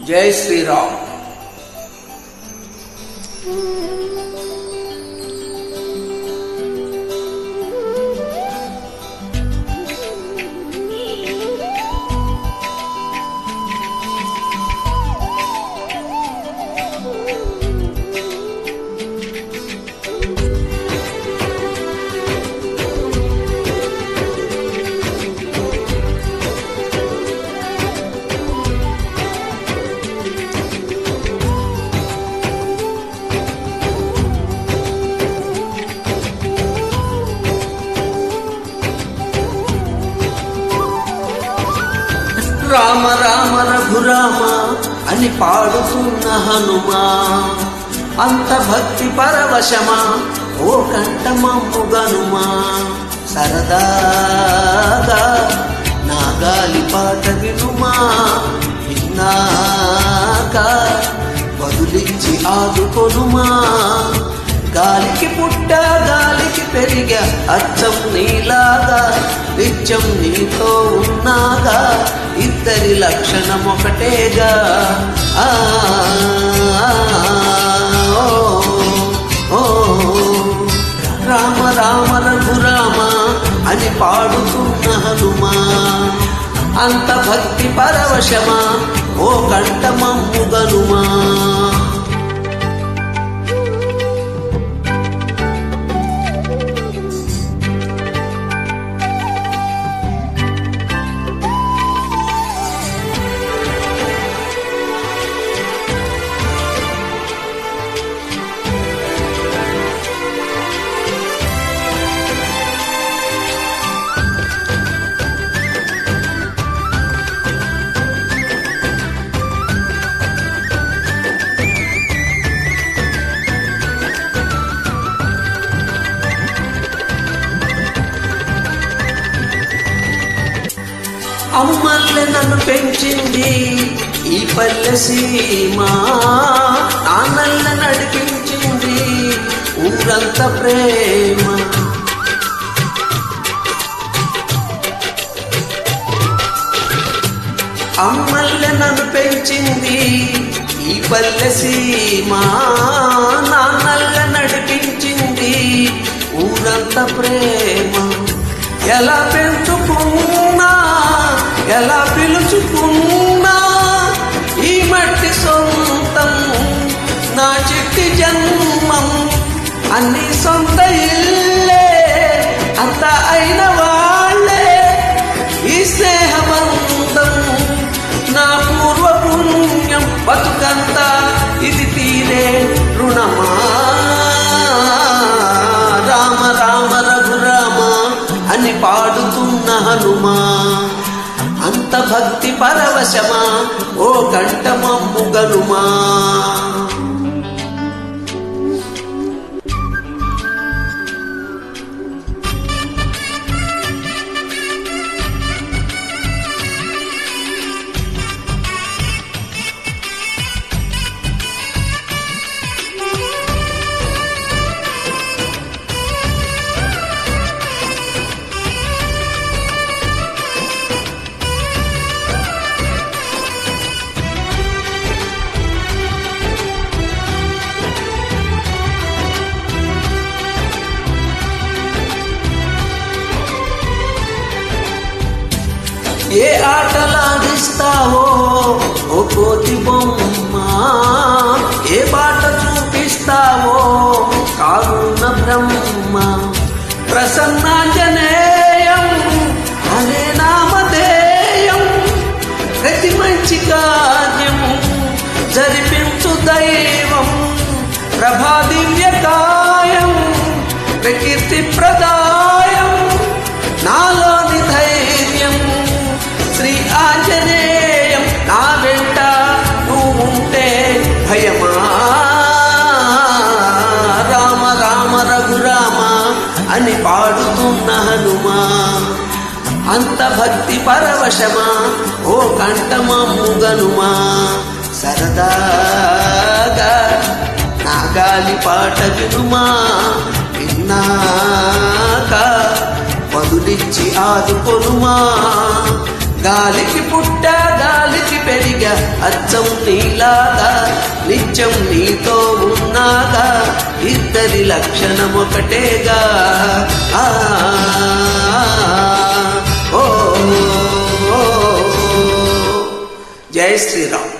జై శ్రీరామ్. రామ రామ రఘురామ అని పాడుతున్న హనుమా, అంత భక్తి పరవశమా ఓ కంఠమమ్ముగనుమా. సరదాగా నా గాలి పాట వినుమా, విన్నాక బదులిచ్చి ఆదుకొనుమా. గాలికి పుట్ట గాలికి పెరిగా అచ్చం నీలాగా, నిత్యం నీతో ఉన్నాగా, ఇద్దరి లక్షణం ఒకటేగా. రామ రామ రఘురామ అని పాడుతున్న హనుమా, అంత భక్తి పరవశమా ఓ కంఠమమ్ముగనుమా. అమ్మల్లే నన్ను పెంచింది ఈ పల్లె సీమ, నాన్నల్ల నడిపించింది ఊరంత ప్రేమ. అమ్మల్లే నన్ను పెంచింది ఈ పల్లె సీమ, నాన్నల్ల నడిపించింది ఊరంత ప్రేమ. ఎలా పెంచుకున్నా ఎలా పిలుచుకున్నా ఈ మట్టి సొంతం, నా చిట్టి జన్మం అన్ని సొంత ఇల్లే, అంత అయిన వాళ్ళే ఈ స్నేహబంధం. నా పూర్వ పుణ్యం బతుకంతా ఇది తీరే రుణమా. రామ రామ రఘురామ అని పాడుతున్న హనుమా, అంత భక్తి పరవశమా ఓ కంఠమమ్ముగనుమా. ఏ ఆటలాడిస్తావో ఓ కోతి బొమ్మ, ఏ బాట చూపిస్తావో కారుణ బ్రహ్మ. ప్రసన్నాంజనేయం హరే నామధేయం, ప్రతి మంచి కార్యం జరిపించు దైవం. ప్రభా దివ్య కాయం ప్రకీర్తి ప్రదాయం, నాలోని ధైర్యం శ్రీ ఆంజనేయం. నా వెంట నువ్వు ఉంటే భయమా. రామ రామ రఘురామ అని పాడుతున్న హనుమా, అంత భక్తి పరవశమా ఓ కంఠమమ్ముగనుమా. సరదాగా నా గాలి పాట వినుమా, విన్నాక బదులిచ్చి ఆదుకొనుమా. గాలికి పుట్ట గాలికి పెరిగా అచ్చం నీలాగా నిత్యం నీతో ఉన్నాగా ఇద్దరి లక్షణం ఒకటేగా. ఓ జై శ్రీరామ్.